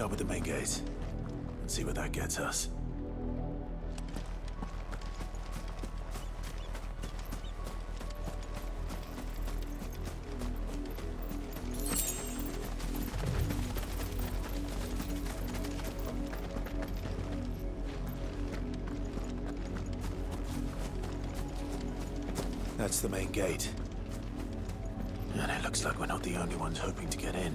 start with the main gate and see where that gets us. That's the main gate. And it looks like we're not the only ones hoping to get in.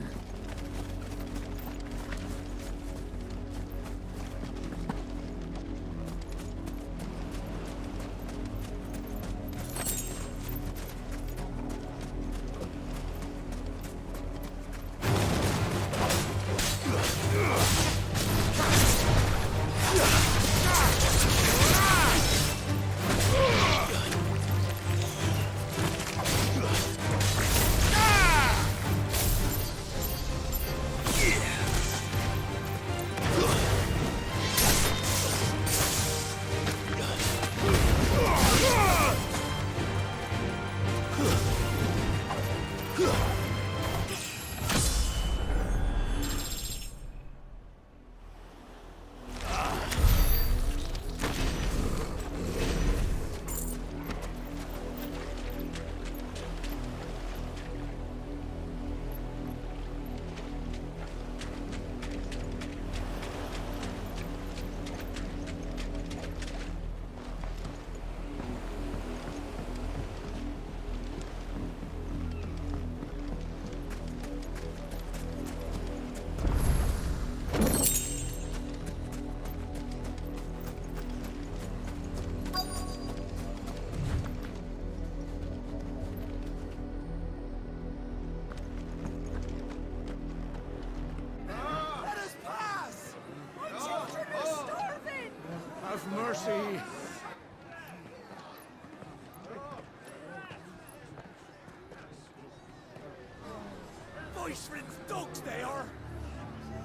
Mercy! Voice-ridden dogs they are!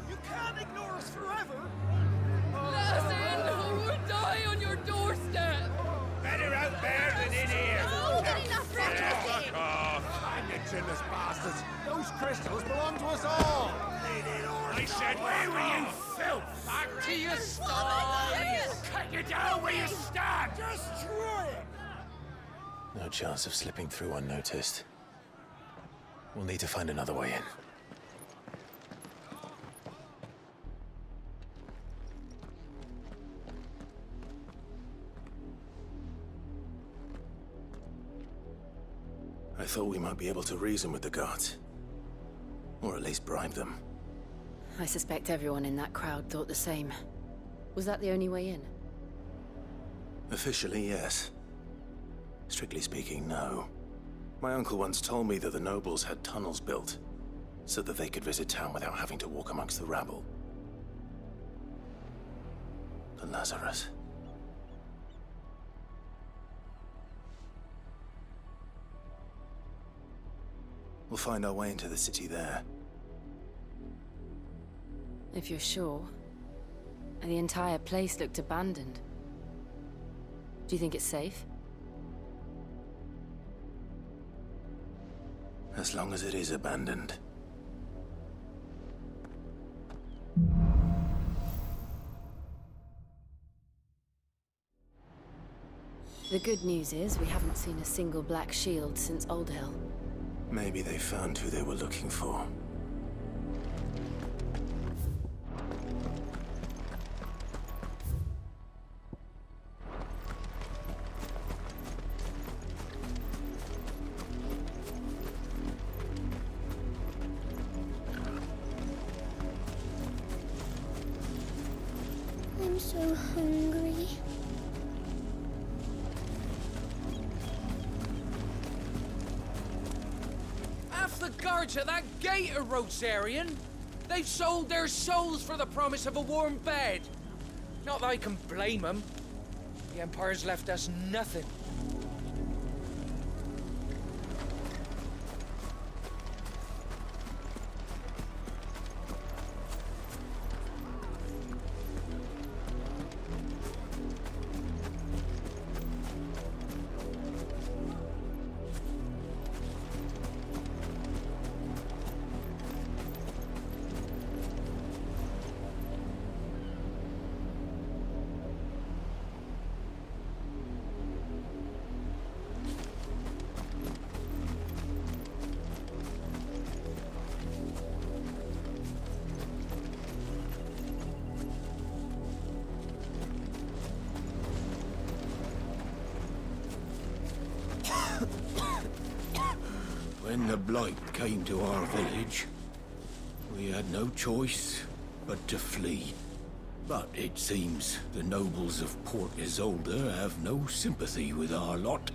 You can't ignore us forever! Let us in or we'll die on your doorstep! Better out there than in here! Oh, get enough Fuck off! I'm the chinless bastards! Those crystals belong to us all! I said, where were you, filth? Back to your stalls! Cut you down where you stand! Destroy it! No chance of slipping through unnoticed. We'll need to find another way in. I thought we might be able to reason with the guards. Or at least bribe them. I suspect everyone in that crowd thought the same. Was that the only way in? Officially, yes. Strictly speaking, no. My uncle once told me that the nobles had tunnels built, so that they could visit town without having to walk amongst the rabble. The Lazarus. We'll find our way into the city there. If you're sure. The entire place looked abandoned. Do you think it's safe? As long as it is abandoned. The good news is we haven't seen a single black shield since Old Hill. Maybe they found who they were looking for. I'm so hungry. Half the guards at that gate are Rosarian. They've sold their souls for the promise of a warm bed. Not that I can blame them. The Empire's left us nothing. When the Blight came to our village, we had no choice but to flee. But it seems the nobles of Port Isolde have no sympathy with our lot,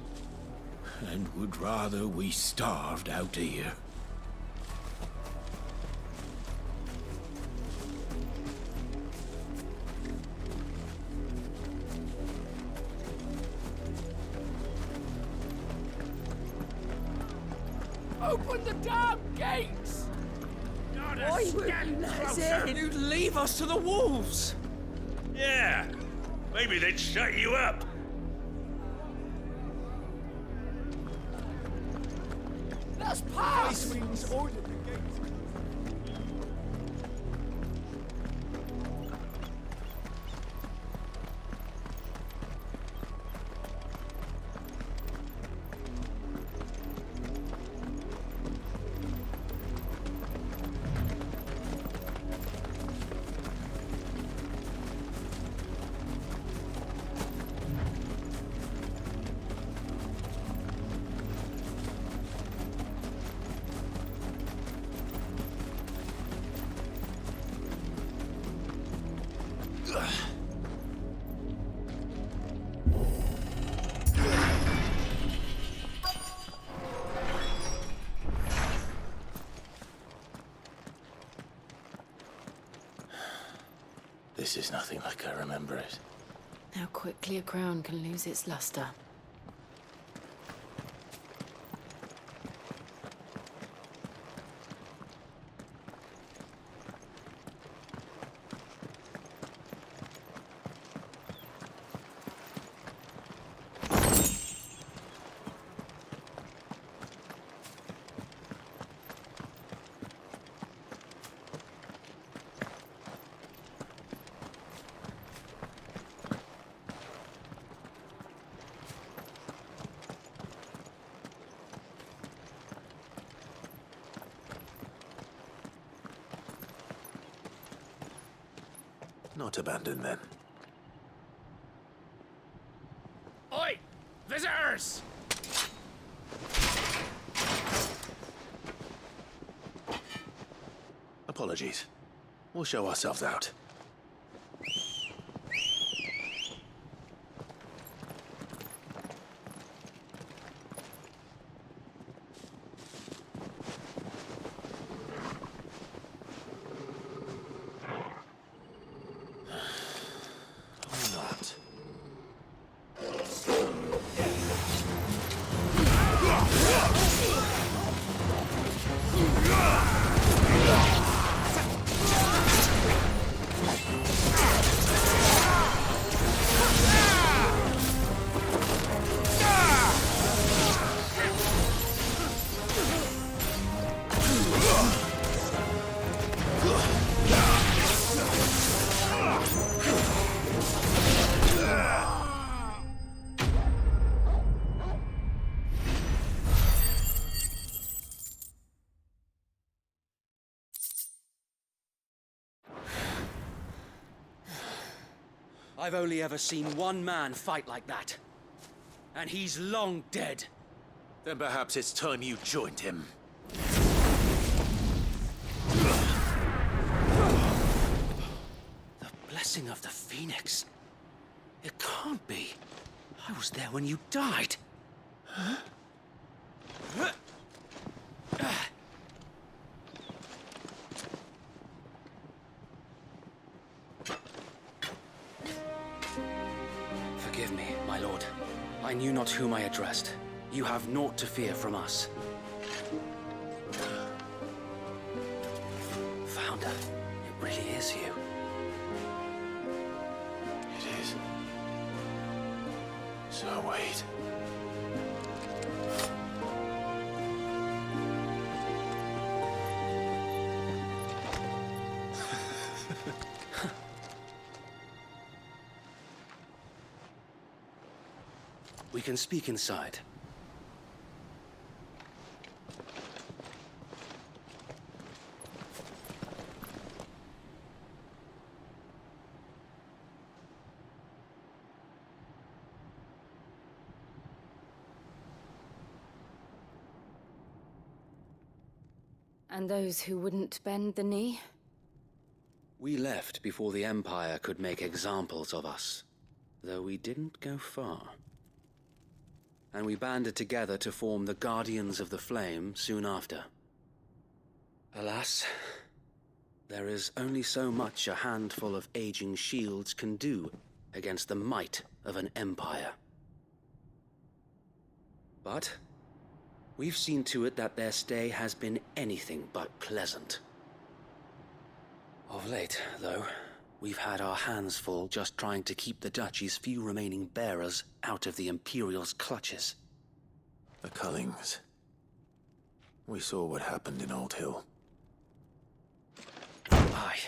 and would rather we starved out here. Open the damn gates! Why won't you let us in? You'd leave us to the wolves! Yeah, maybe they'd shut you up. Let's pass! This is nothing like I remember it. How quickly a crown can lose its luster. Not abandoned then. Oi! Visitors! Apologies. We'll show ourselves out. I've only ever seen one man fight like that. And he's long dead. Then perhaps it's time you joined him. The blessing of the Phoenix. It can't be. I was there when you died. Huh? Forgive me, my lord. I knew not whom I addressed. You have naught to fear from us. Founder, it really is you. It is. So wait. We can speak inside. And those who wouldn't bend the knee? We left before the Empire could make examples of us, though we didn't go far. And we banded together to form the Guardians of the Flame soon after. Alas, there is only so much a handful of aging shields can do against the might of an empire. But we've seen to it that their stay has been anything but pleasant. Of late, though, we've had our hands full just trying to keep the Duchy's few remaining bearers out of the Imperial's clutches. The Cullings. We saw what happened in Old Hill. Aye,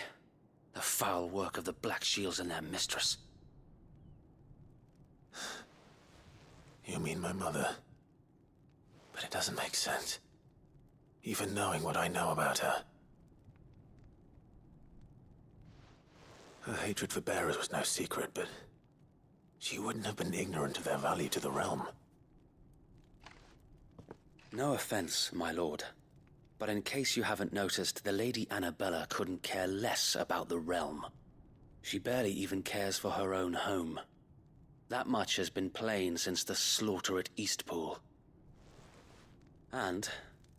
the foul work of the Black Shields and their mistress. You mean my mother? But it doesn't make sense. Even knowing what I know about her. Her hatred for bearers was no secret, but she wouldn't have been ignorant of their value to the realm. No offense, my lord, but in case you haven't noticed, the Lady Annabella couldn't care less about the realm. She barely even cares for her own home. That much has been plain since the slaughter at Eastpool. And,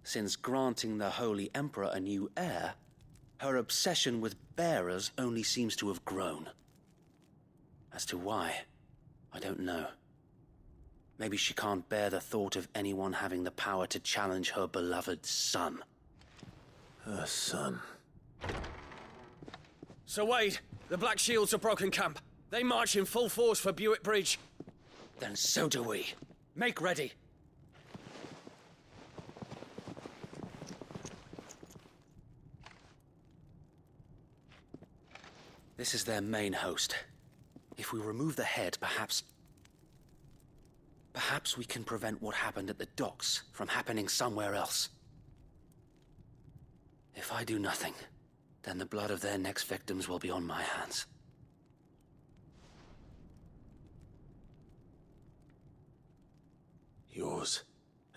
since granting the Holy Emperor a new heir, her obsession with bearers only seems to have grown. As to why, I don't know. Maybe she can't bear the thought of anyone having the power to challenge her beloved son. Her son. Sir Wade, the Black Shields have broken camp. They march in full force for Buick Bridge. Then so do we. Make ready. This is their main host. If we remove the head, perhaps we can prevent what happened at the docks from happening somewhere else. If I do nothing, then the blood of their next victims will be on my hands. Yours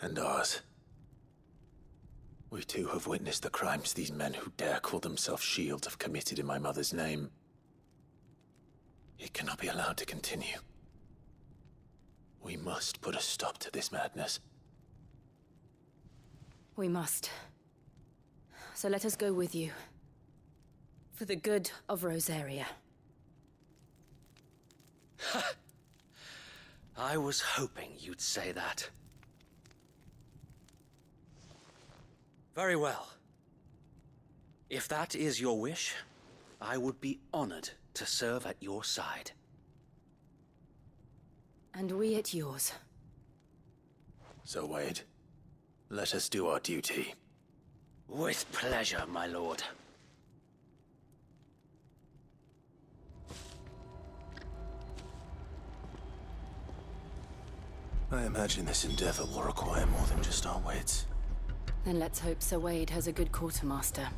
and ours. We too have witnessed the crimes these men who dare call themselves shields have committed in my mother's name. It cannot be allowed to continue. We must put a stop to this madness. We must. So let us go with you. For the good of Rosaria. I was hoping you'd say that. Very well. If that is your wish, I would be honored to serve at your side. And we at yours. So, Wade, let us do our duty. With pleasure, my lord. I imagine this endeavor will require more than just our wits. Then let's hope Sir Wade has a good quartermaster.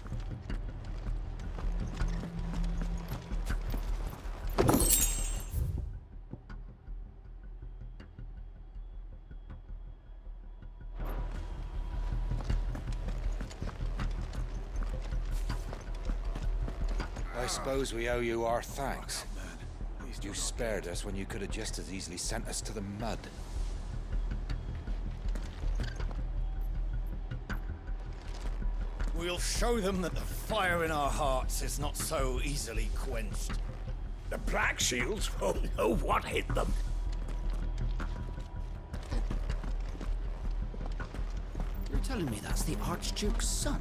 I suppose we owe you our thanks. You spared us when you could have just as easily sent us to the mud. We'll show them that the fire in our hearts is not so easily quenched. The Black Shields won't know what hit them. You're telling me that's the Archduke's son?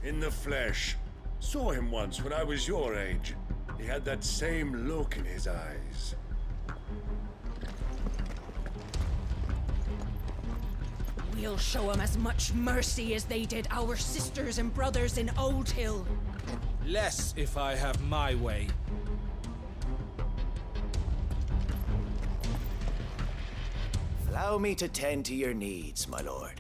In the flesh. Saw him once when I was your age. He had that same look in his eyes. We'll show them as much mercy as they did our sisters and brothers in Old Hill. Less if I have my way. Allow me to tend to your needs, my lord.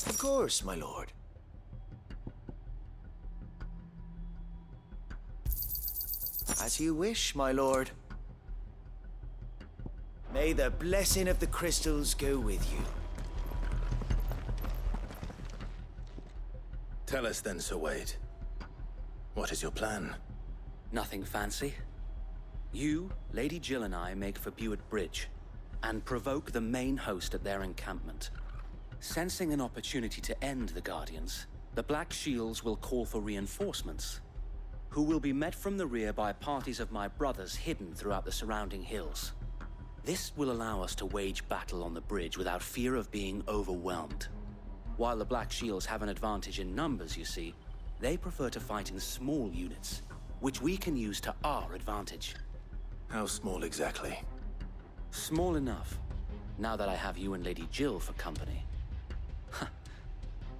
Of course, my lord. As you wish, my lord. May the blessing of the crystals go with you. Tell us then, Sir Wade. What is your plan? Nothing fancy. You, Lady Jill and I make for Buett Bridge and provoke the main host at their encampment. Sensing an opportunity to end the Guardians, the Black Shields will call for reinforcements, who will be met from the rear by parties of my brothers hidden throughout the surrounding hills. This will allow us to wage battle on the bridge without fear of being overwhelmed. While the Black Shields have an advantage in numbers, you see, they prefer to fight in small units, which we can use to our advantage. How small exactly? Small enough, now that I have you and Lady Jill for company.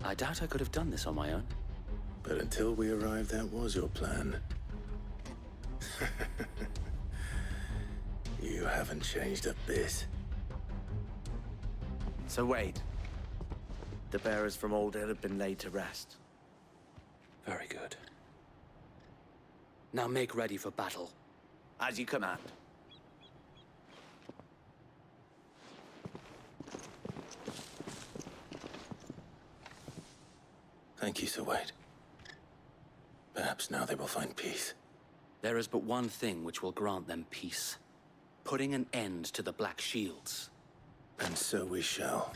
I doubt I could have done this on my own. But until we arrived, that was your plan. You haven't changed a bit. So Wade, the bearers from Old Hill have been laid to rest. Very good. Now make ready for battle. As you command. Thank you, Sir Wade. Perhaps now they will find peace. There is but one thing which will grant them peace. Putting an end to the Black Shields. And so we shall.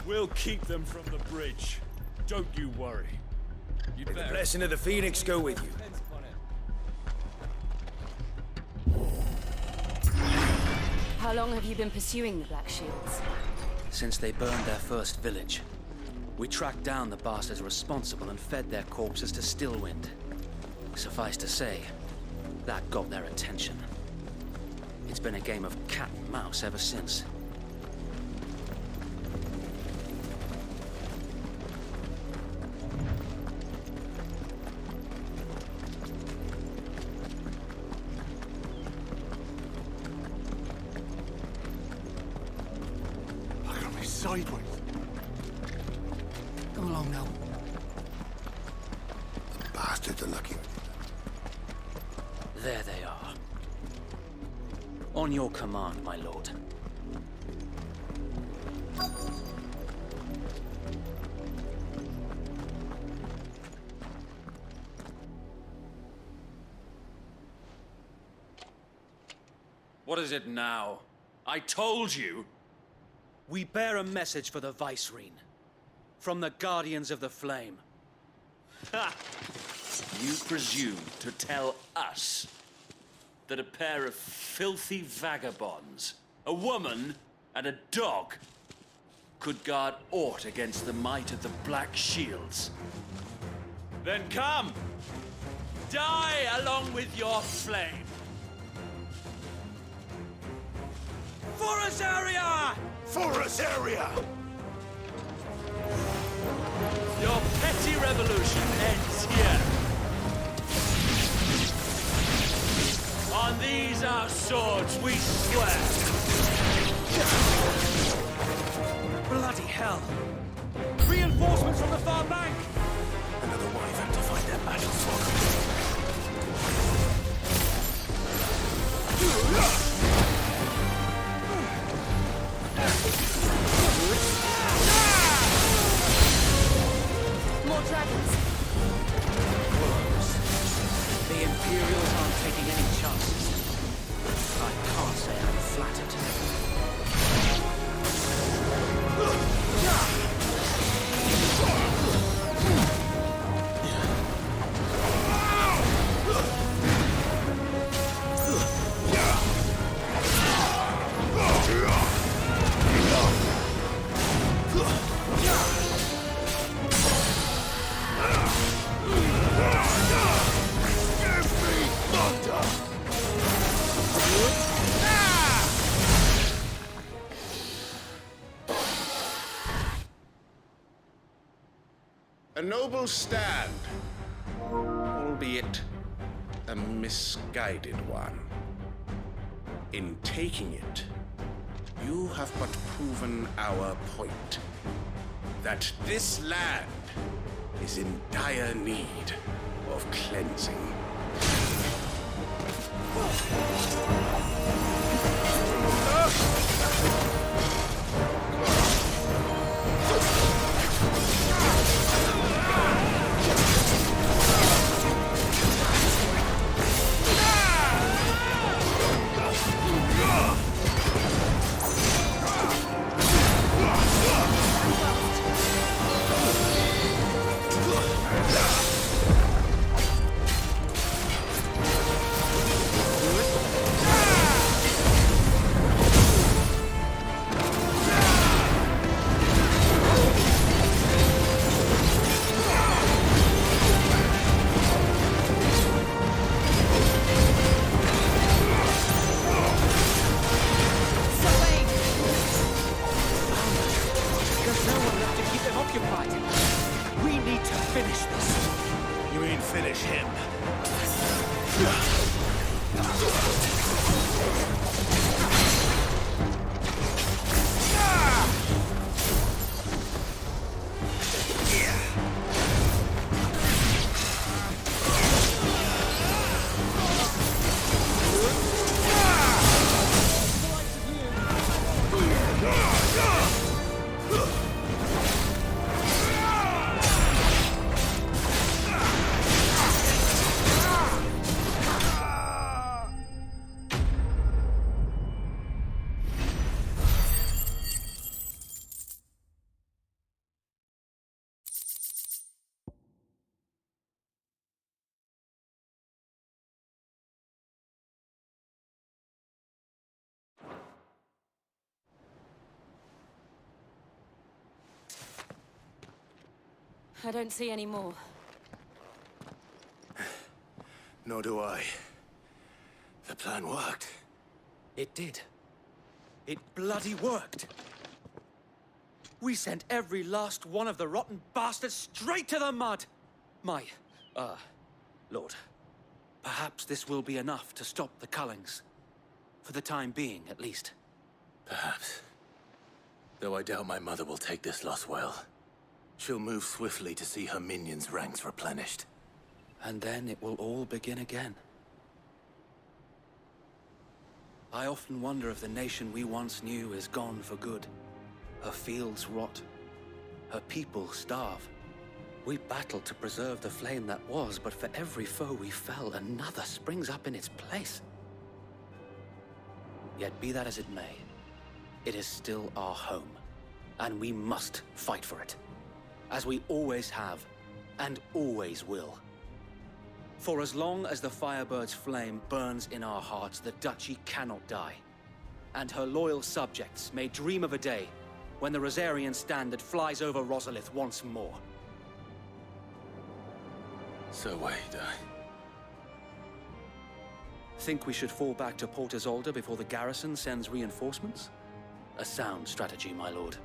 We'll keep them from the bridge. Don't you worry. May the blessing of the Phoenix go with you. How long have you been pursuing the Black Shields? Since they burned their first village. We tracked down the bastards responsible and fed their corpses to Stillwind. Suffice to say, that got their attention. It's been a game of cat and mouse ever since. Sideways. Come along now. The bastards are lucky. There they are. On your command, my lord. What is it now? I told you! We bear a message for the Vicereine. From the Guardians of the Flame. Ha! You presume to tell us that a pair of filthy vagabonds, a woman and a dog, could guard aught against the might of the Black Shields? Then come! Die along with your flame! For Azaria! For us area! Your petty revolution ends here. On these our swords we swear. Bloody hell! Reinforcements from the far bank! Another wyvern to find their battle for. More dragons. The Imperials aren't taking any chances. I can't say I'm flattered. A noble stand, albeit a misguided one. In taking it, you have but proven our point, that this land is in dire need of cleansing. I don't see any more. Nor do I. The plan worked. It did. It bloody worked. We sent every last one of the rotten bastards straight to the mud! My, Lord, perhaps this will be enough to stop the Cullings. For the time being, at least. Perhaps. Though I doubt my mother will take this loss well. She'll move swiftly to see her minions' ranks replenished. And then it will all begin again. I often wonder if the nation we once knew is gone for good. Her fields rot. Her people starve. We battled to preserve the flame that was, but for every foe we fell, another springs up in its place. Yet be that as it may, it is still our home, and we must fight for it. As we always have, and always will. For as long as the Firebird's flame burns in our hearts, the Duchy cannot die. And her loyal subjects may dream of a day when the Rosarian standard flies over Rosalith once more. So wait, Think we should fall back to Port Isolde before the garrison sends reinforcements? A sound strategy, my lord.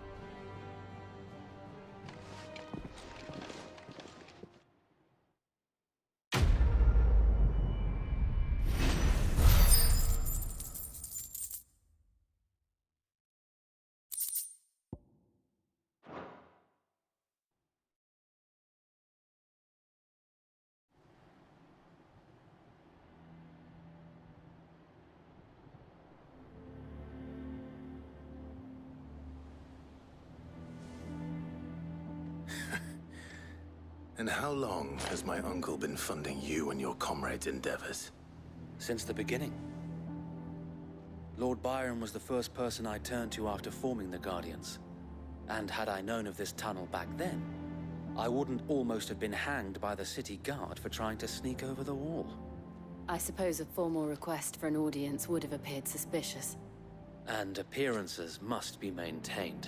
And how long has my uncle been funding you and your comrades' endeavors? Since the beginning. Lord Byron was the first person I turned to after forming the Guardians. And had I known of this tunnel back then, I wouldn't almost have been hanged by the city guard for trying to sneak over the wall. I suppose a formal request for an audience would have appeared suspicious. And appearances must be maintained.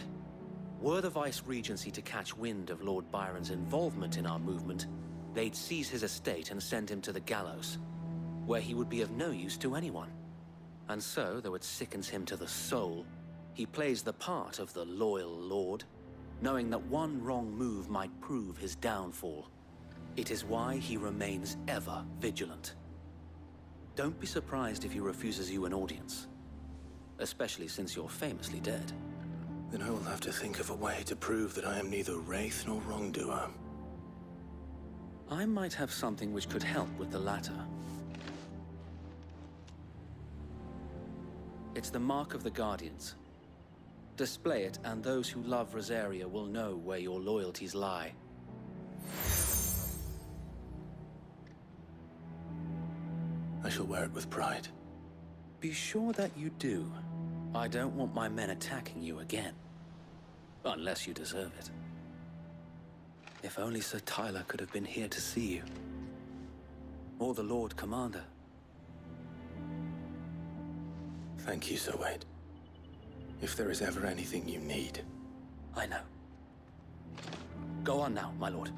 Were the Vice-Regency to catch wind of Lord Byron's involvement in our movement, they'd seize his estate and send him to the gallows, where he would be of no use to anyone. And so, though it sickens him to the soul, he plays the part of the loyal lord, knowing that one wrong move might prove his downfall. It is why he remains ever vigilant. Don't be surprised if he refuses you an audience, especially since you're famously dead. Then I will have to think of a way to prove that I am neither wraith nor wrongdoer. I might have something which could help with the latter. It's the Mark of the Guardians. Display it, and those who love Rosaria will know where your loyalties lie. I shall wear it with pride. Be sure that you do. I don't want my men attacking you again. Unless you deserve it. If only Sir Tyler could have been here to see you. Or the Lord Commander. Thank you, Sir Wade. If there is ever anything you need. I know. Go on now, my lord.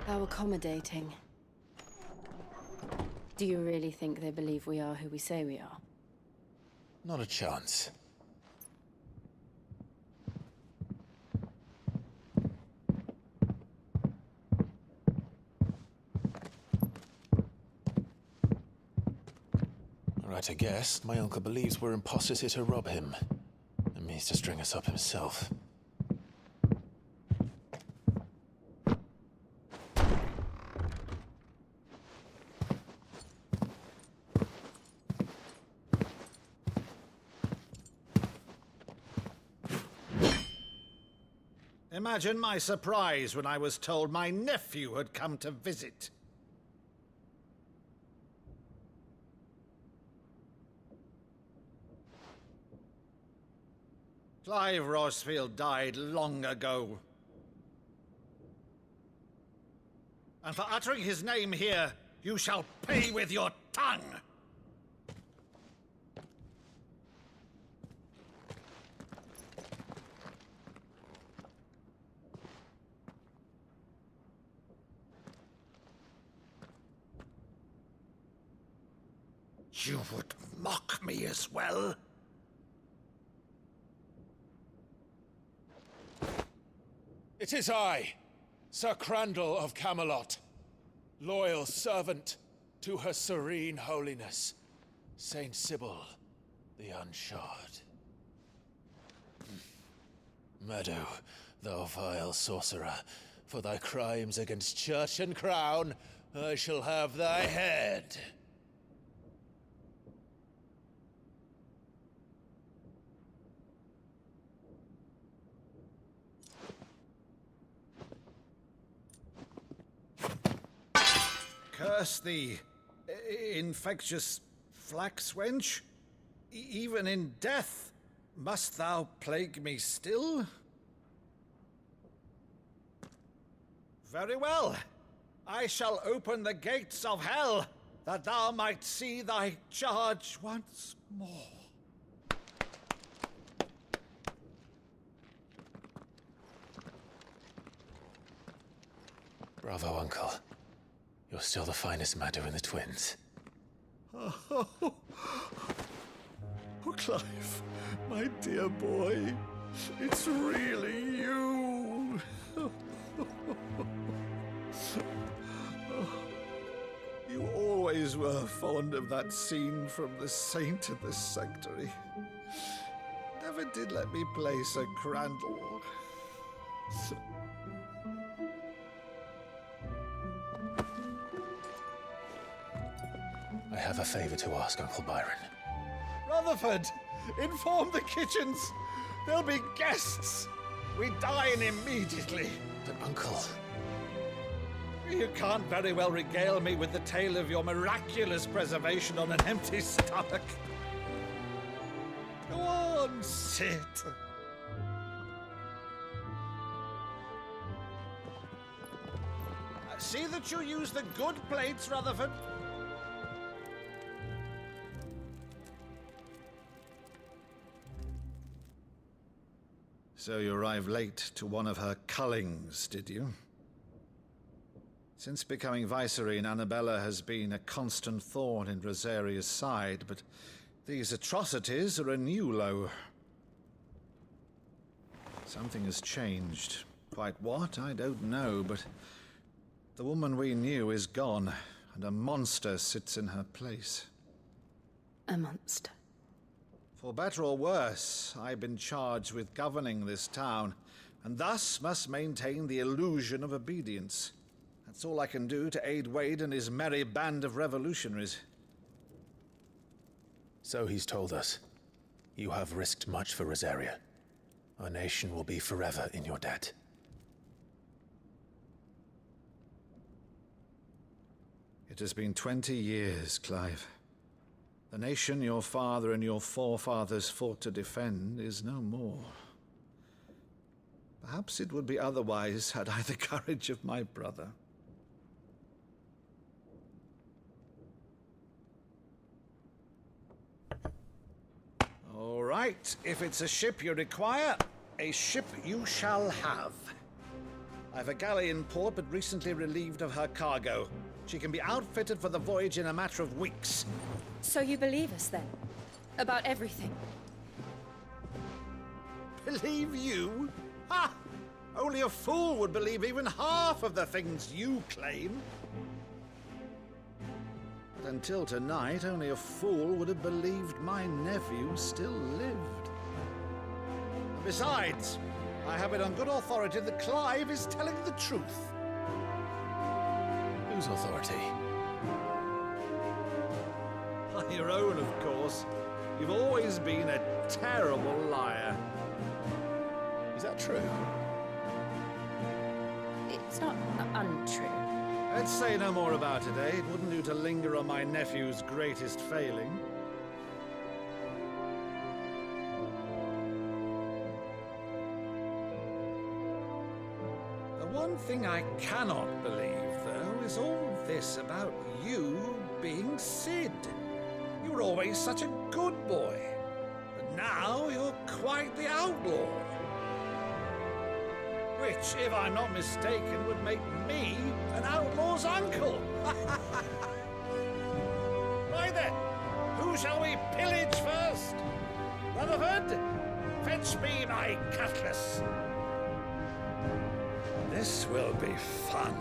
How accommodating. Do you really think they believe we are who we say we are? Not a chance. Right, I guess. My uncle believes we're imposters here to rob him. And means to string us up himself. Imagine my surprise when I was told my nephew had come to visit. Clive Rosefield died long ago. And for uttering his name here, you shall pay with your tongue! You would mock me as well? It is I, Sir Crandall of Camelot, loyal servant to Her Serene Holiness, Saint Sybil the Unshod. Meadow, thou vile sorcerer, for thy crimes against church and crown, I shall have thy head. Curse thee, infectious flax wench. Even in death, must thou plague me still? Very well. I shall open the gates of hell, that thou might see thy charge once more. Bravo, Uncle. You're still the finest Maddo in the twins. Oh, Clive, my dear boy, it's really you. You always were fond of that scene from The Saint of the Sanctuary. Never did let me play Sir Crandall. I have a favor to ask, Uncle Byron. Rutherford, inform the kitchens. There'll be guests. We dine immediately. But, Uncle... You can't very well regale me with the tale of your miraculous preservation on an empty stomach. Go on, sit. See that you use the good plates, Rutherford. So you arrived late to one of her cullings, did you? Since becoming Vicereine, Annabella has been a constant thorn in Rosaria's side, but these atrocities are a new low. Something has changed. Quite what, I don't know, but the woman we knew is gone, and a monster sits in her place. A monster? For better or worse, I've been charged with governing this town, and thus must maintain the illusion of obedience. That's all I can do to aid Wade and his merry band of revolutionaries. So he's told us. You have risked much for Rosaria. Our nation will be forever in your debt. It has been 20 years, Clive. The nation your father and your forefathers fought to defend is no more. Perhaps it would be otherwise had I the courage of my brother. All right, if it's a ship you require, a ship you shall have. I've a galley in port, but recently relieved of her cargo. She can be outfitted for the voyage in a matter of weeks. So you believe us, then? About everything? Believe you? Ha! Only a fool would believe even half of the things you claim. But until tonight, only a fool would have believed my nephew still lived. Besides, I have it on good authority that Clive is telling the truth. Whose authority? Your own, of course. You've always been a terrible liar. Is that true? It's not untrue. Let's say no more about it, eh? It wouldn't do to linger on my nephew's greatest failing. The one thing I cannot believe, though, is all this about you being Sid. You were always such a good boy, but now you're quite the outlaw. Which, if I'm not mistaken, would make me an outlaw's uncle. Right then, who shall we pillage first? Rutherford, fetch me my cutlass. This will be fun.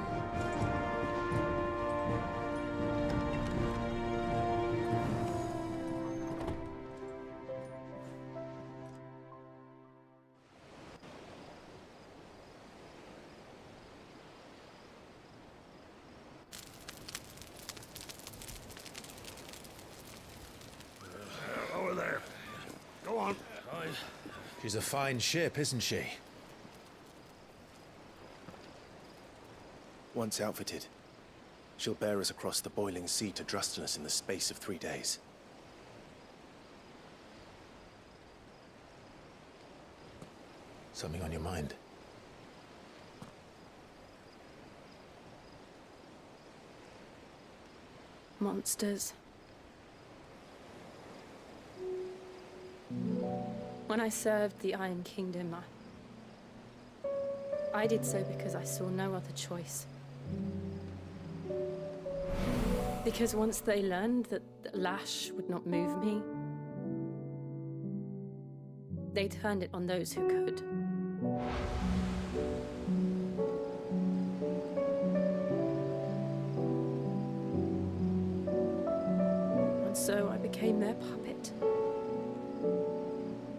She's a fine ship, isn't she? Once outfitted, she'll bear us across the boiling sea to Drustinus in the space of 3 days. Something on your mind? Monsters. When I served the Iron Kingdom, I did so because I saw no other choice. Because once they learned that the lash would not move me, they turned it on those who could. And so I became their puppet.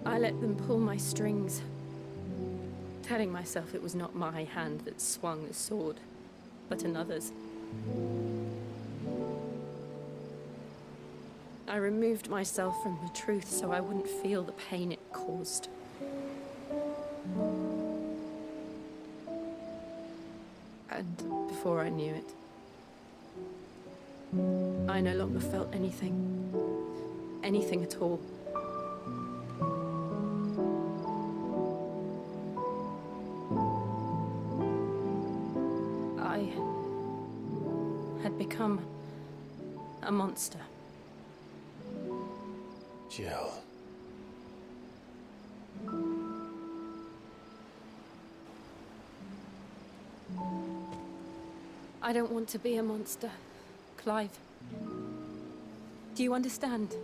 I let them pull my strings, telling myself it was not my hand that swung the sword, but another's. I removed myself from the truth so I wouldn't feel the pain it caused. And before I knew it, I no longer felt anything. Anything at all. had become a monster. Jill. I don't want to be a monster, Clive. Do you understand?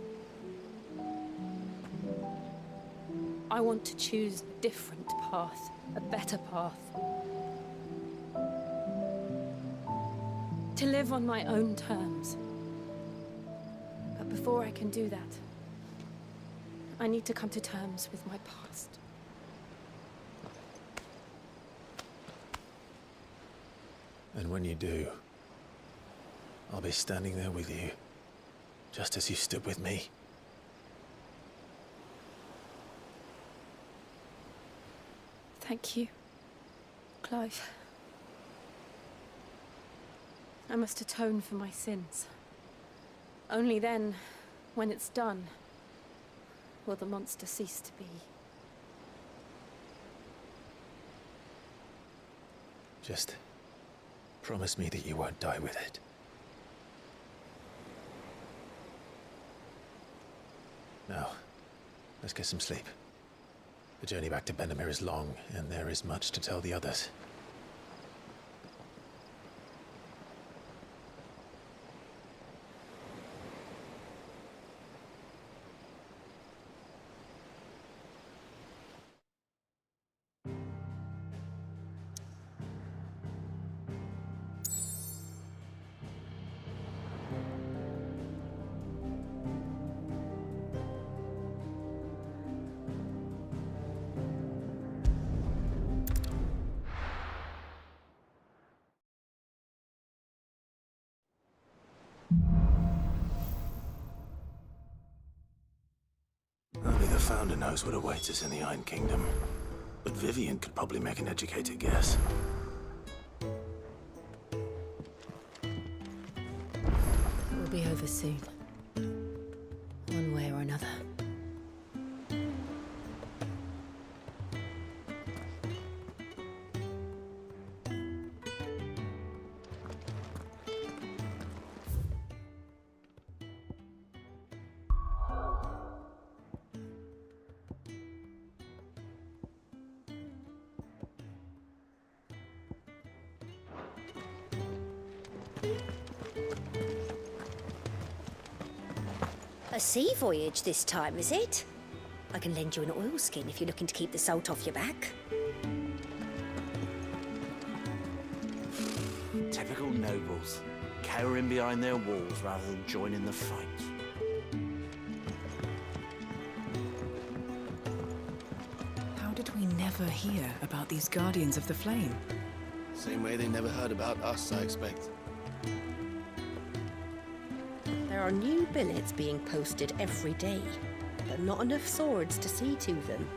I want to choose a different path, a better path. To live on my own terms. But before I can do that, I need to come to terms with my past. And when you do, I'll be standing there with you, just as you stood with me. Thank you, Clive. I must atone for my sins. Only then, when it's done, will the monster cease to be. Just promise me that you won't die with it. Now, let's get some sleep. The journey back to Benamir is long, and there is much to tell the others. Only the Founder knows what awaits us in the Iron Kingdom. But Vivian could probably make an educated guess. It will be over soon. One way or another. A sea voyage this time, is it? I can lend you an oilskin if you're looking to keep the salt off your back. Typical nobles, cowering behind their walls rather than joining the fight. How did we never hear about these Guardians of the Flame? Same way they never heard about us, I expect. There are new billets being posted every day, but not enough swords to see to them.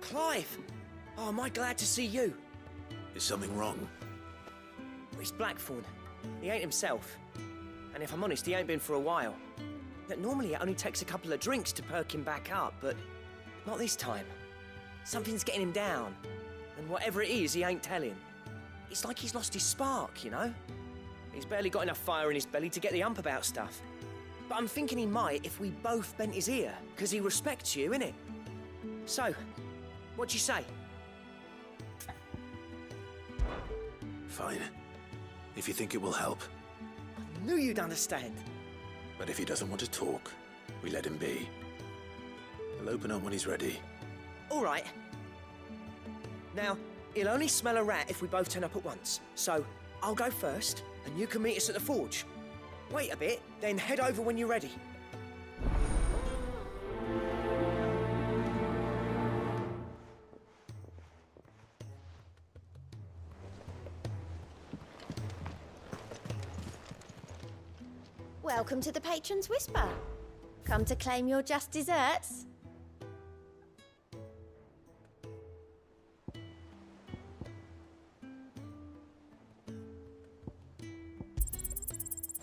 Clive! Oh, am I glad to see you? Is something wrong? It's Blackthorn. He ain't himself. And if I'm honest, he ain't been for a while. But normally it only takes a couple of drinks to perk him back up, but not this time. Something's getting him down. And whatever it is, he ain't telling. It's like he's lost his spark, you know? He's barely got enough fire in his belly to get the ump about stuff. But I'm thinking he might if we both bent his ear, because he respects you, innit? So, what do you say? Fine. If you think it will help. I knew you'd understand. But if he doesn't want to talk, we let him be. He'll open up when he's ready. All right. Now, he'll only smell a rat if we both turn up at once. So, I'll go first, and you can meet us at the forge. Wait a bit, then head over when you're ready. Welcome to the Patron's Whisper. Come to claim your just desserts?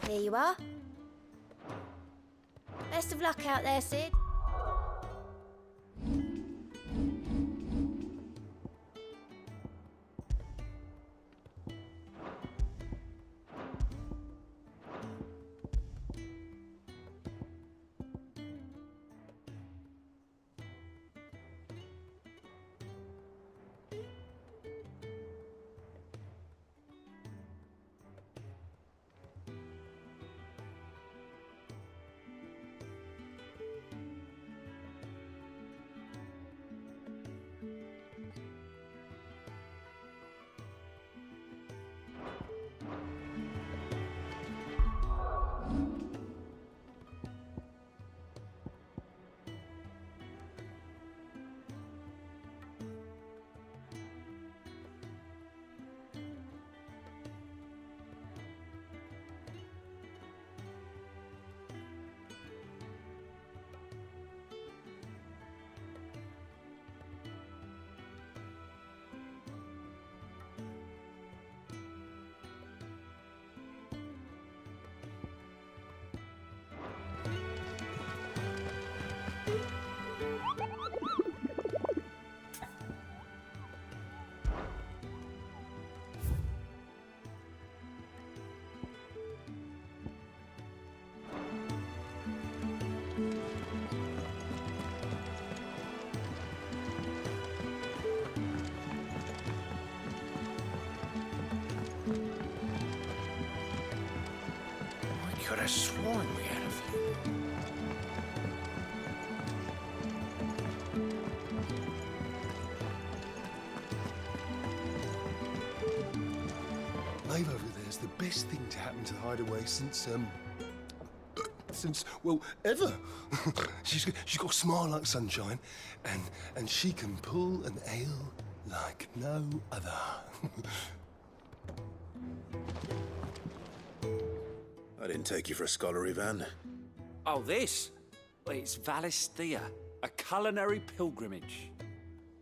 Here you are. Best of luck out there, Sid. could have sworn we had a few. Maeve over there's the best thing to happen to Hideaway since, well, ever. she's got a smile like sunshine, and she can pull an ale like no other. I didn't take you for a scholar, Ivan. Oh, this? Well, it's Valisthea, a culinary pilgrimage.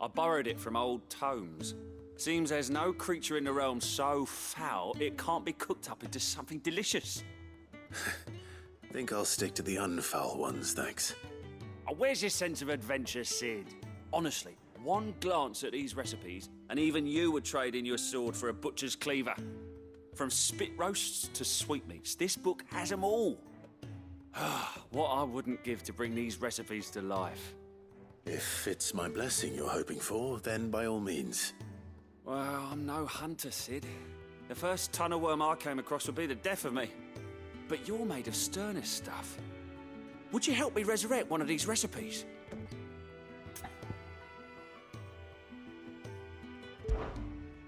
I borrowed it from old tomes. Seems there's no creature in the realm so foul it can't be cooked up into something delicious. Think I'll stick to the unfoul ones, thanks. Oh, where's your sense of adventure, Sid? Honestly, one glance at these recipes, and even you would trade in your sword for a butcher's cleaver. From spit roasts to sweetmeats, this book has them all. What I wouldn't give to bring these recipes to life. If it's my blessing you're hoping for, then by all means. Well, I'm no hunter, Sid. The first tunnel worm I came across would be the death of me. But you're made of sterner stuff. Would you help me resurrect one of these recipes?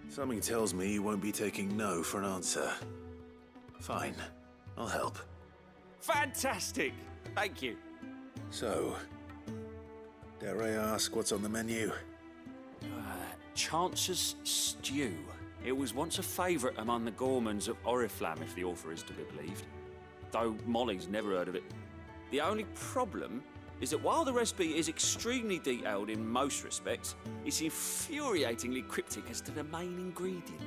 Something tells me you won't be taking no for an answer. Fine, I'll help. Fantastic! Thank you. So, dare I ask what's on the menu? Chance's Stew. It was once a favourite among the gourmands of Oriflamme, if the author is to be believed. Though Molly's never heard of it. The only problem is that while the recipe is extremely detailed in most respects, it's infuriatingly cryptic as to the main ingredient.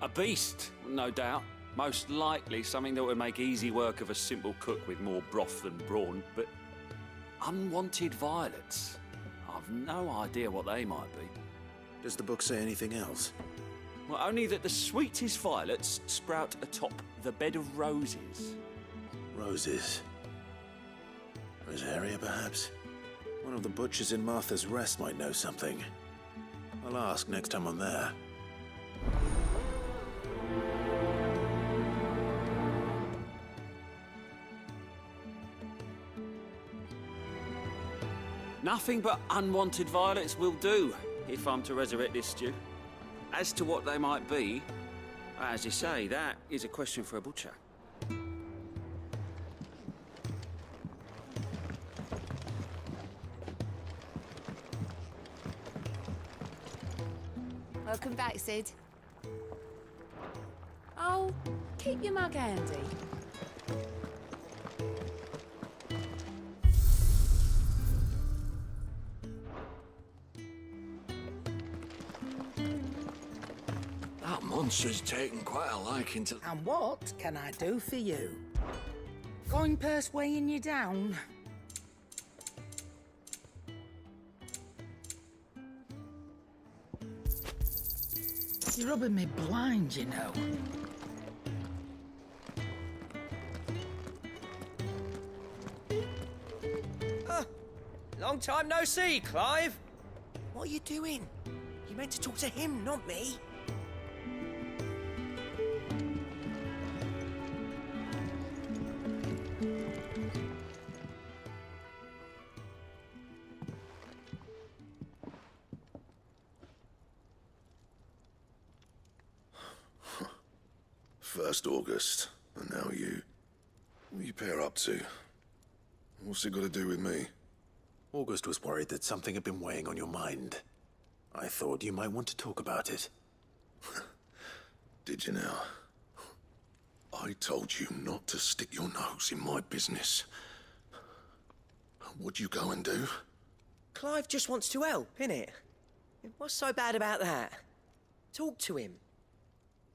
A beast, no doubt. Most likely something that would make easy work of a simple cook with more broth than brawn, but unwanted violets. I've no idea what they might be. Does the book say anything else? Well, only that the sweetest violets sprout atop the bed of roses. Roses. Rosaria, perhaps? One of the butchers in Martha's Rest might know something. I'll ask next time I'm there. Nothing but unwanted violets will do, if I'm to resurrect this stew. As to what they might be, as you say, that is a question for a butcher. Welcome back, Sid. Oh, keep your mug handy. That monster's taken quite a liking to... And what can I do for you? Coin purse weighing you down? You're rubbing me blind, you know. Long time no see, Clive. What are you doing? You meant to talk to him, not me. First August, and now you. What are you pair up to? What's it got to do with me? August was worried that something had been weighing on your mind. I thought you might want to talk about it. Did you now? I told you not to stick your nose in my business. What'd you go and do? Clive just wants to help, innit? What's so bad about that? Talk to him.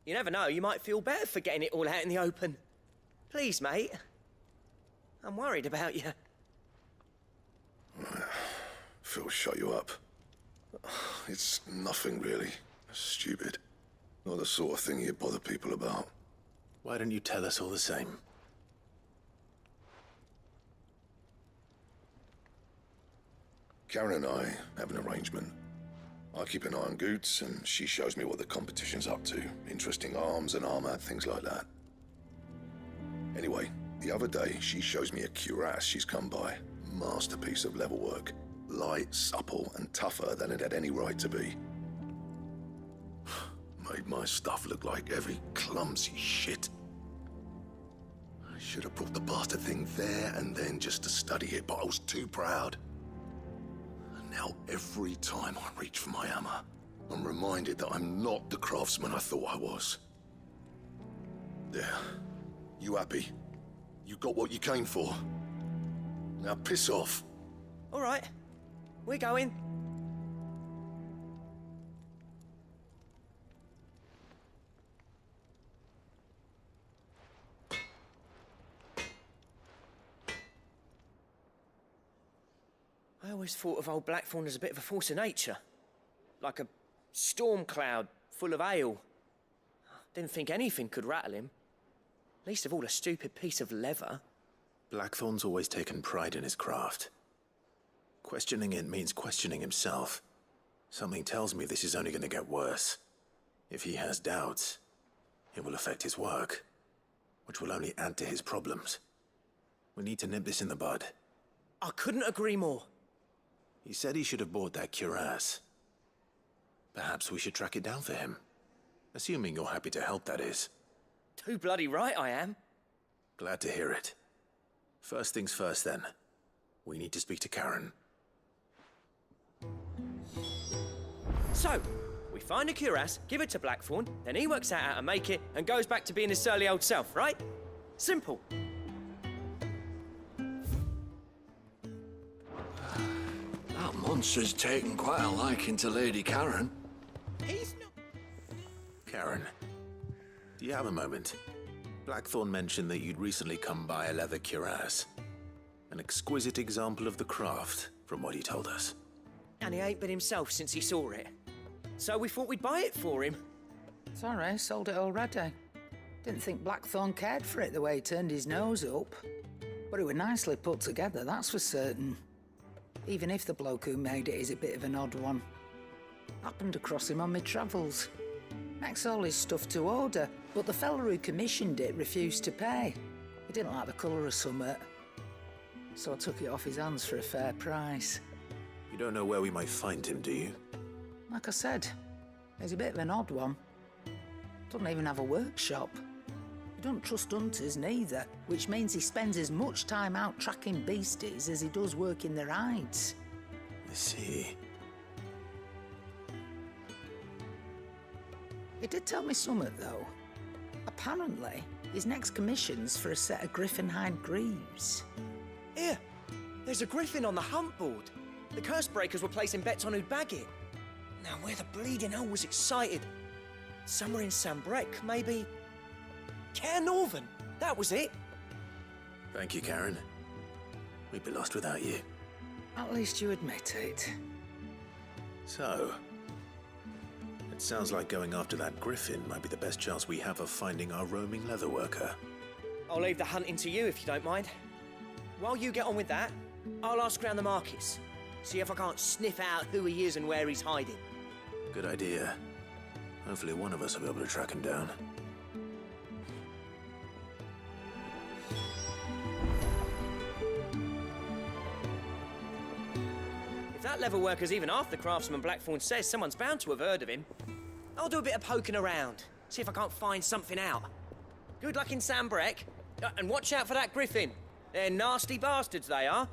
You never know, you might feel better for getting it all out in the open. Please, mate. I'm worried about you. Phil shut you up. It's nothing really. Stupid. Not the sort of thing you bother people about. Why don't you tell us all the same? Karen and I have an arrangement. I keep an eye on Goots, and she shows me what the competition's up to. Interesting arms and armor, things like that. Anyway, The other day, she shows me a cuirass she's come by. Masterpiece of level work. Light, supple, and tougher than it had any right to be. Made my stuff look like heavy, clumsy shit. I should have brought the bastard thing there and then just to study it, but I was too proud. And now every time I reach for my hammer, I'm reminded that I'm not the craftsman I thought I was. There. You happy? You got what you came for. Now piss off. All right. We're going. I always thought of old Blackthorn as a bit of a force of nature. Like a storm cloud full of hail. Didn't think anything could rattle him. Least of all a stupid piece of leather. Blackthorn's always taken pride in his craft. Questioning it means questioning himself. Something tells me this is only going to get worse. If he has doubts, it will affect his work, which will only add to his problems. We need to nip this in the bud. I couldn't agree more. He said he should have bought that cuirass. Perhaps we should track it down for him. Assuming you're happy to help, that is. Too bloody right I am. Glad to hear it. First things first, then. We need to speak to Karen. So, we find a cuirass, give it to Blackthorn, then he works out how to make it and goes back to being his surly old self, right? Simple. That monster's taken quite a liking to Lady Karen. He's not... Karen, do you have a moment? Blackthorn mentioned that you'd recently come by a leather cuirass. An exquisite example of the craft, from what he told us. And he ain't been himself since he saw it. So we thought we'd buy it for him. Sorry, sold it already. Didn't think Blackthorn cared for it the way he turned his nose up. But it was nicely put together, that's for certain. Even if the bloke who made it is a bit of an odd one. Happened across him on my travels. Makes all his stuff to order, but the fella who commissioned it refused to pay. He didn't like the colour of summit. So I took it off his hands for a fair price. You don't know where we might find him, do you? Like I said, he's a bit of an odd one. Doesn't even have a workshop. He don't trust hunters neither, which means he spends as much time out tracking beasties as he does working their hides. I see. He did tell me something, though. Apparently, his next commission's for a set of griffin hide greaves. Here, there's a griffin on the hunt board. The curse breakers were placing bets on who'd bag it. Now, where the bleeding hell was it sighted? Somewhere in Sambrec, maybe? Care Northern, that was it. Thank you, Karen. We'd be lost without you. At least you admit it. So, it sounds like going after that griffin might be the best chance we have of finding our roaming leatherworker. I'll leave the hunting to you if you don't mind. While you get on with that, I'll ask around the markets. See if I can't sniff out who he is and where he's hiding. Good idea. Hopefully one of us will be able to track him down. If that leatherworker's even half the craftsman Blackthorn says, someone's bound to have heard of him. I'll do a bit of poking around, see if I can't find something out. Good luck in Sambrec, and watch out for that griffin. They're nasty bastards, they are.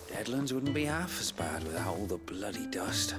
Deadlands wouldn't be half as bad without all the bloody dust.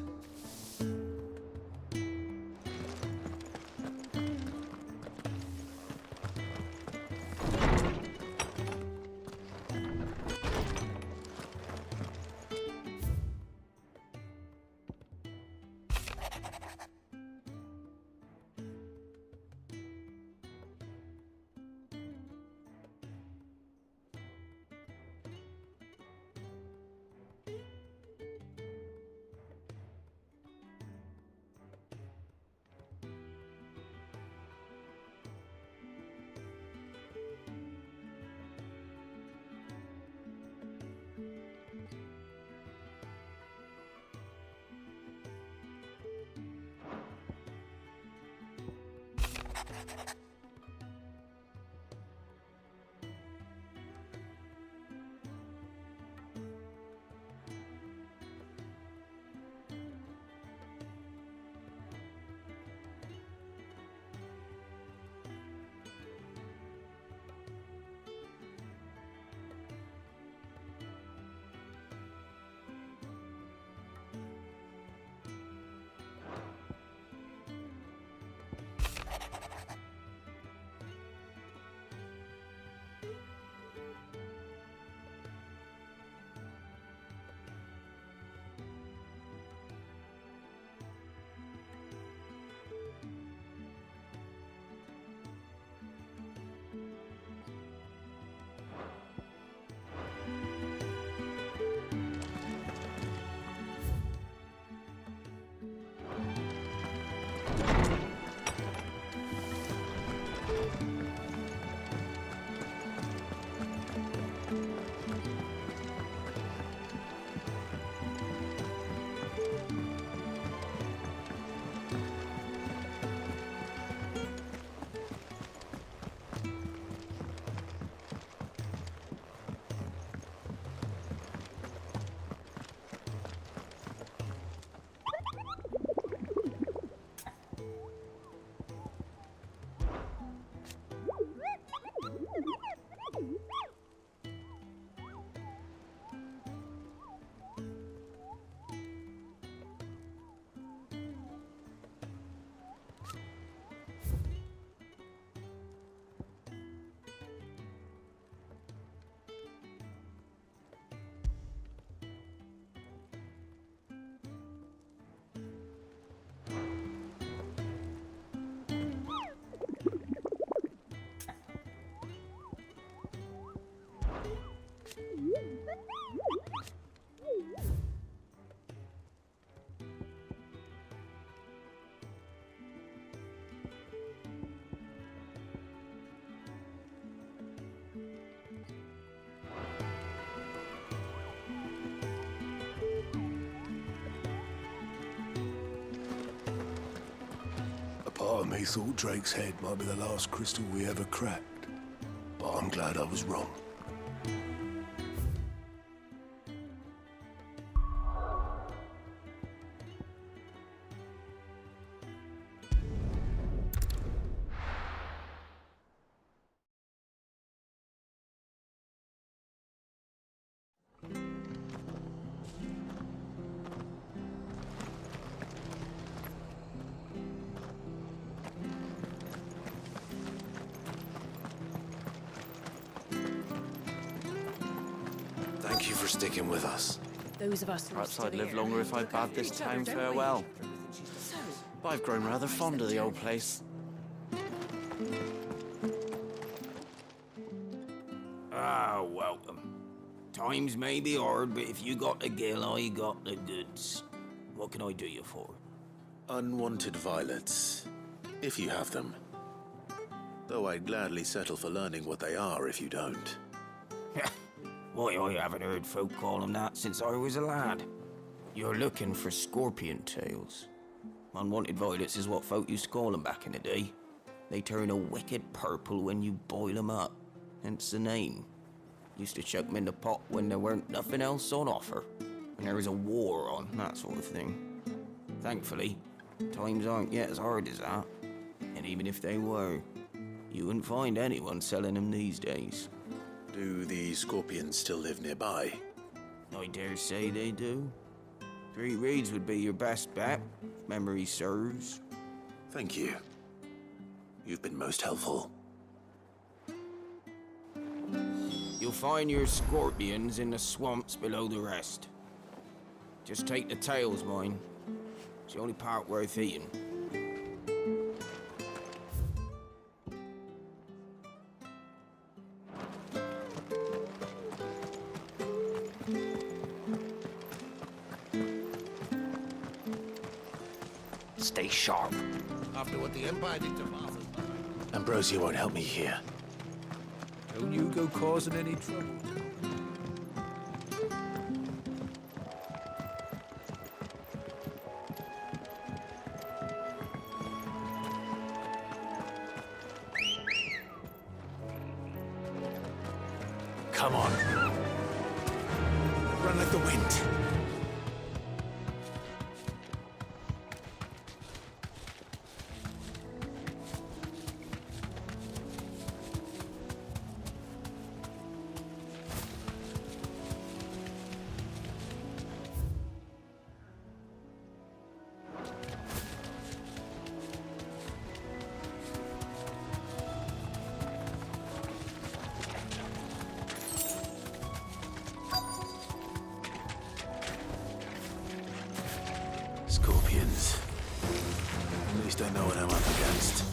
Part of me thought Drake's head might be the last crystal we ever cracked, but I'm glad I was wrong. Thank you for sticking with us. Those of us who are Perhaps still I'd live here longer if I'd look after bade this each other, town don't we? farewell. But I've grown rather fond of the old place. Ah, welcome. Times may be hard, but if you got the gill, I got the goods. What can I do you for? Unwanted violets, if you have them. Though I'd gladly settle for learning what they are if you don't. Why, I haven't heard folk call them that since I was a lad. You're looking for scorpion tails. Unwanted violets is what folk used to call them back in the day. They turn a wicked purple when you boil them up, hence the name. Used to chuck them in the pot when there weren't nothing else on offer, when there was a war on, that sort of thing. Thankfully, times aren't yet as hard as that. And even if they were, you wouldn't find anyone selling them these days. Do the scorpions still live nearby? I dare say they do. 3 Reeds would be your best bet, if memory serves. Thank you. You've been most helpful. You'll find your scorpions in the swamps below the rest. Just take the tails, mind. It's the only part worth eating. Stay sharp. After what the Empire did to Martha's mother. Ambrosia won't help me here. Don't you go causing any trouble. Come on. Run like the wind. Scorpions. At least I know what I'm up against.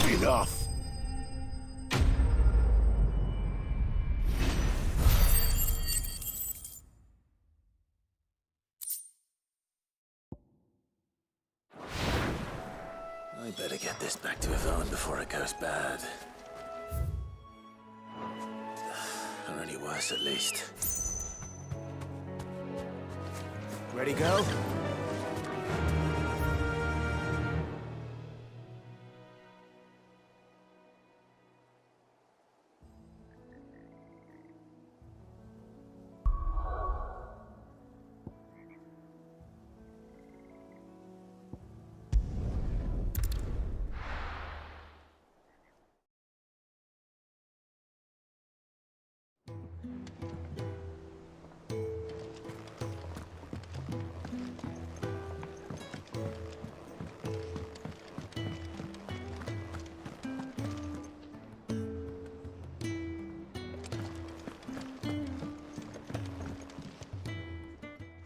Enough. I better get this back to Yvonne before it goes bad. Or any worse, at least. Ready, go?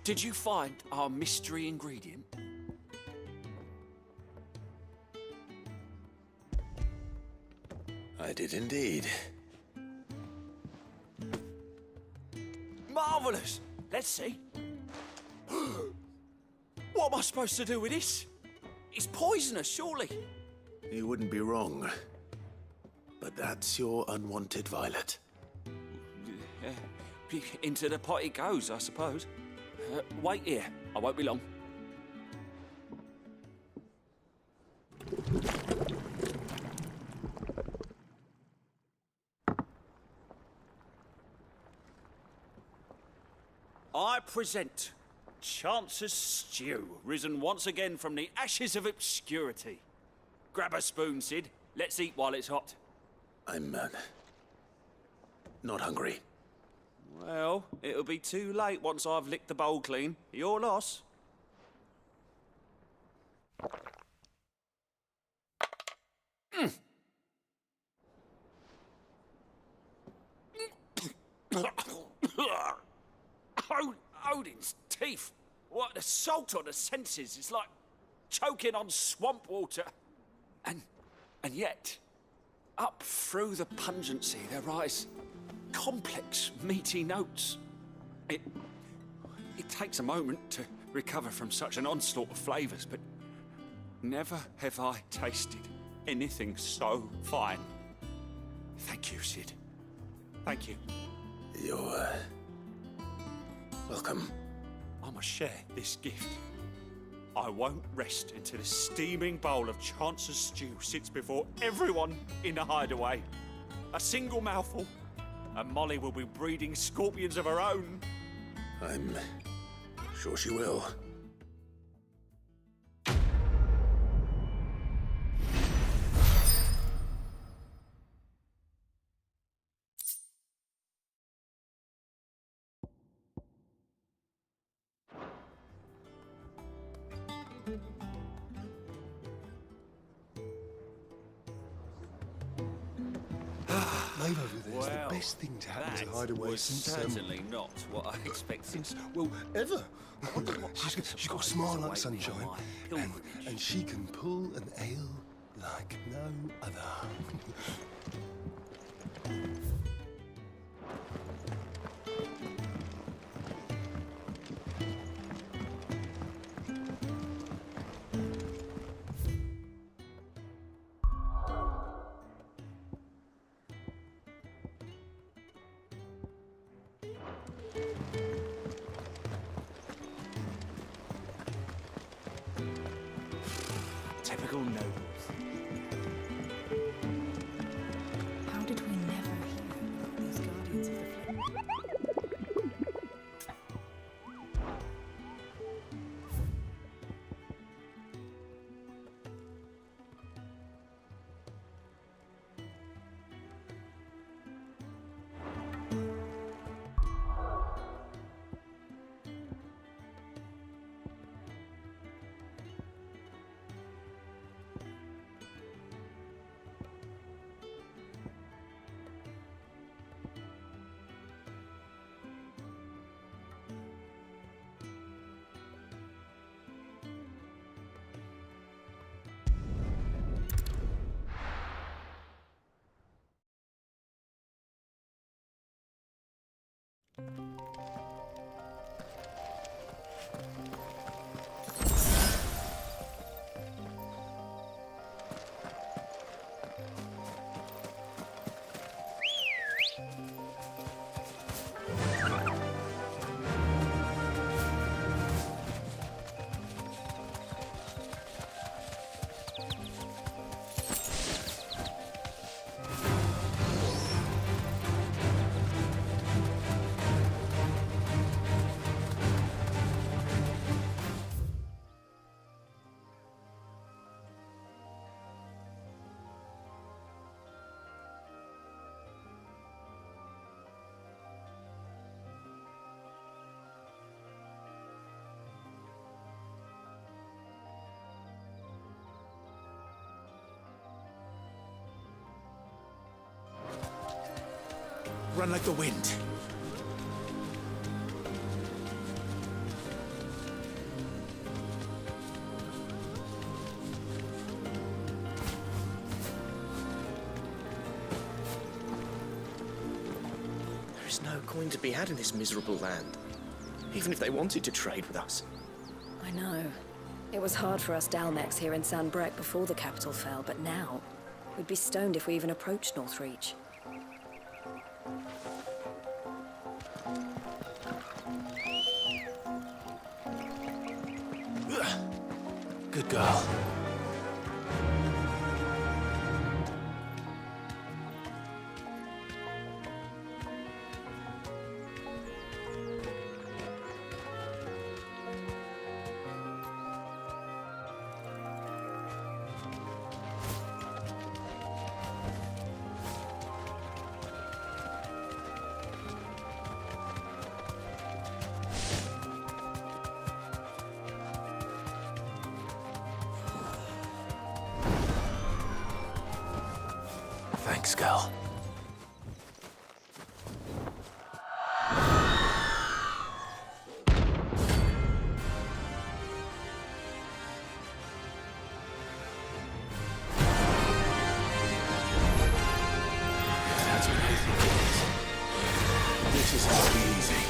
Did you find our mystery ingredient? I did indeed. Marvellous! Let's see. What am I supposed to do with this? It's poisonous, surely. You wouldn't be wrong. But that's your unwanted violet. Into the pot it goes, I suppose. Wait here. I won't be long. I present Chance's Stew, risen once again from the ashes of obscurity. Grab a spoon, Sid. Let's eat while it's hot. I'm, not hungry. Well, it'll be too late once I've licked the bowl clean. Your loss. Odin's teeth. What, the salt on the senses? It's like choking on swamp water. And yet, up through the pungency, there rise complex, meaty notes. It takes a moment to recover from such an onslaught of flavours, but never have I tasted anything so fine. Thank you, Sid. Thank you. You're, welcome. I must share this gift. I won't rest until a steaming bowl of Chance's Stew sits before everyone in the hideaway. A single mouthful, and Molly will be breeding scorpions of her own. I'm sure she will. cave over there is Well, the best thing to happen to that Hideaway was since certainly not what I expected. well, ever. she's got a smile like sunshine, and she can pull an ale like no other. Typical nobles. How did we never hear about these guardians of the flame? Run like the wind. There is no coin to be had in this miserable land, even if they wanted to trade with us. I know. It was hard for us Dalmex here in San Brec before the capital fell, but now we'd be stoned if we even approached Northreach. Good girl. Thanks, girl. That's what I think it is. This is gonna be easy.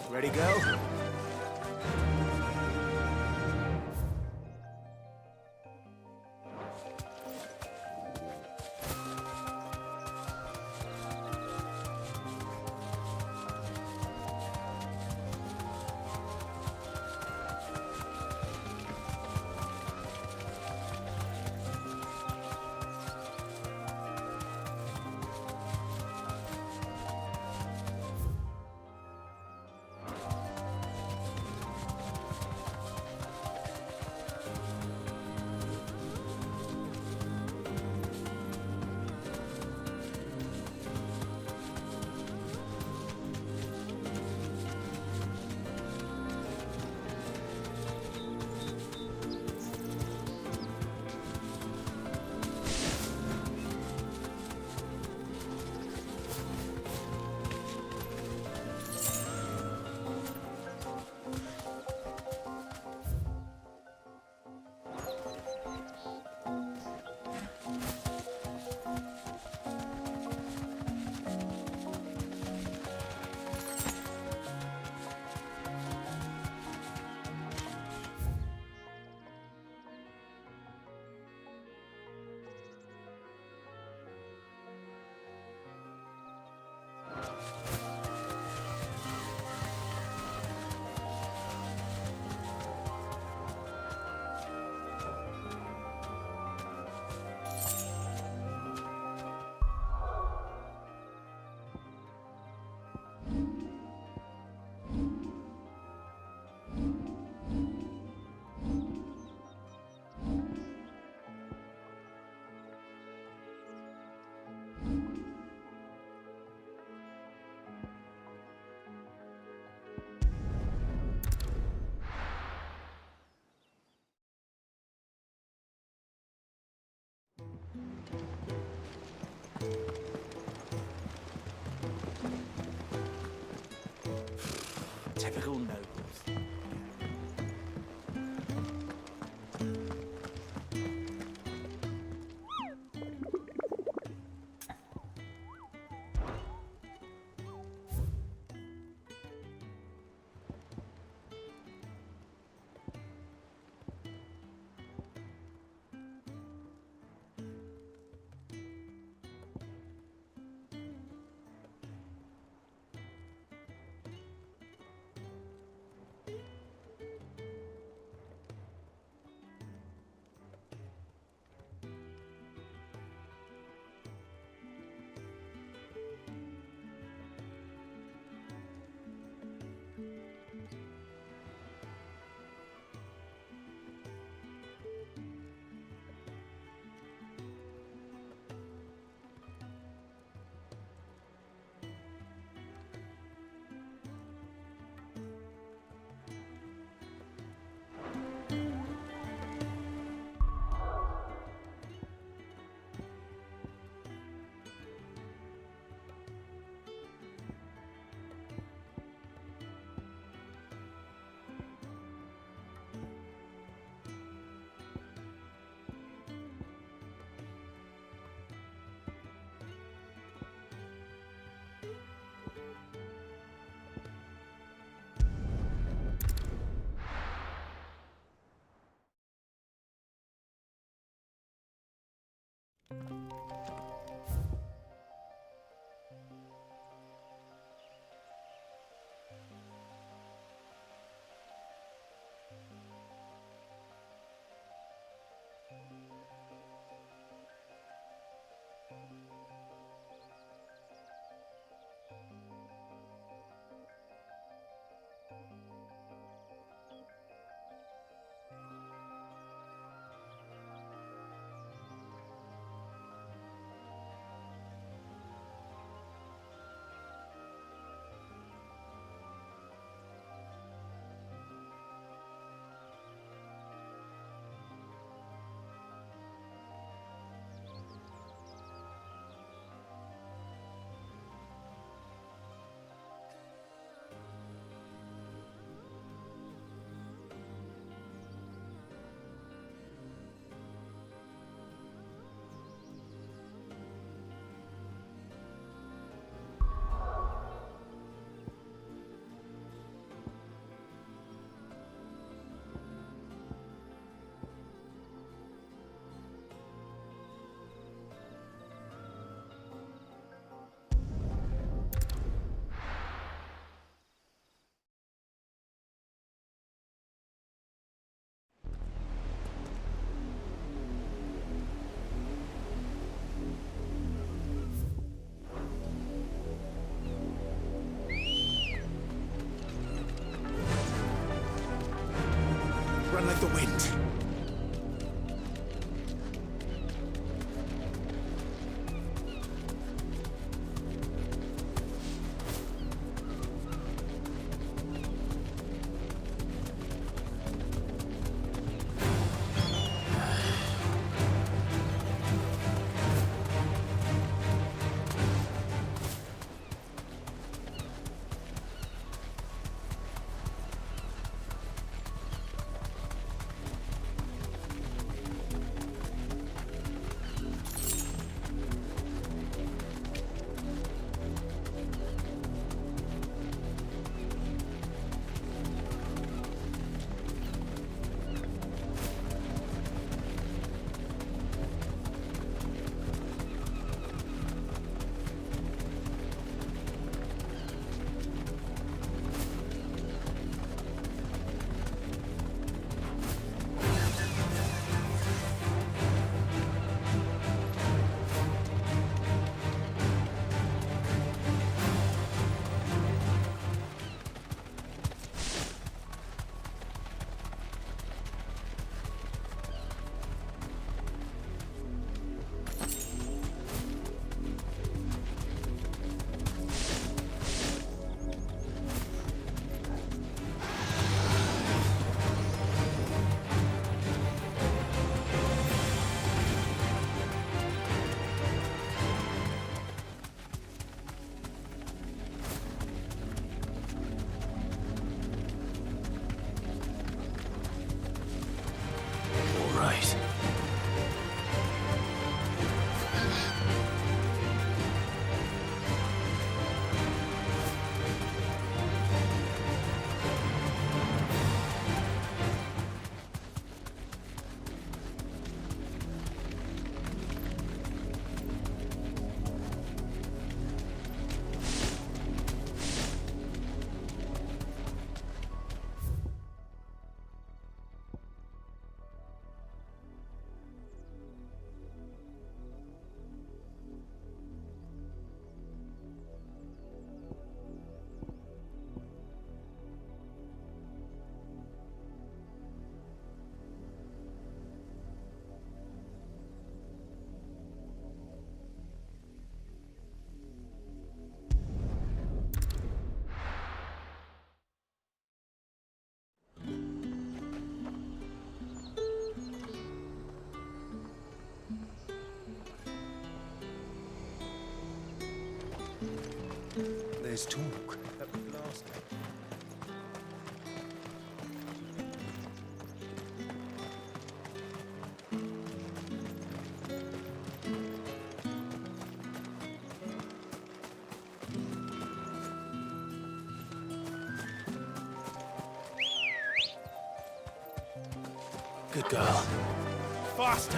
Ready, go? Typical nobles. it. There's talk at last. Good girl. Faster!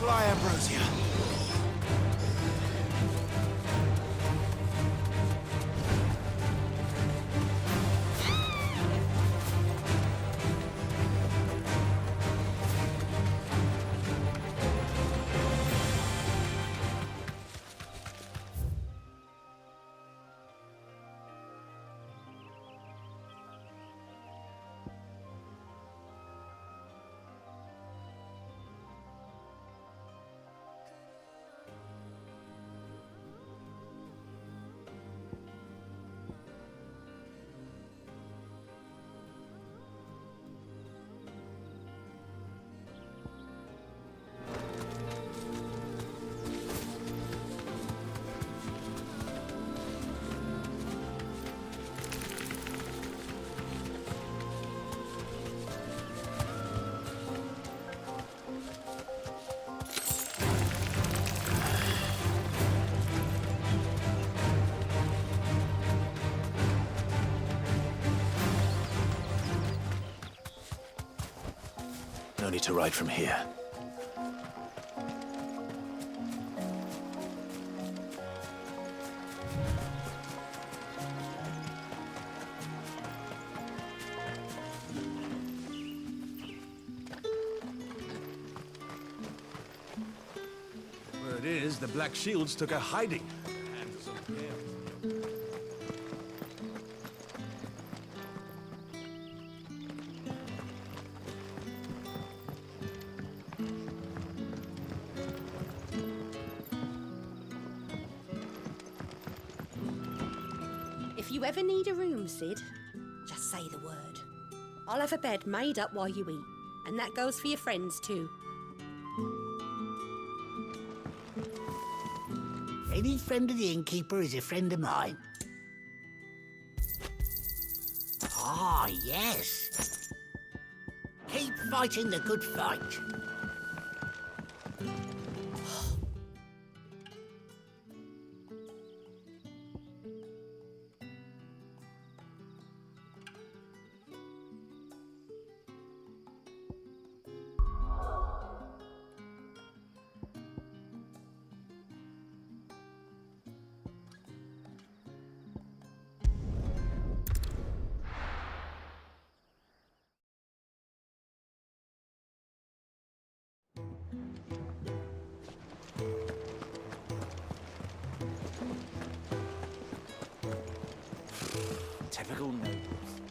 fly ambrosia. No need to ride from here. Word is, the Black Shields took a hiding. Hands up here. If you ever need a room, Sid, just say the word. I'll have a bed made up while you eat, and that goes for your friends too. Any friend of the innkeeper is a friend of mine. Ah, yes. Keep fighting the good fight. Typical nobles.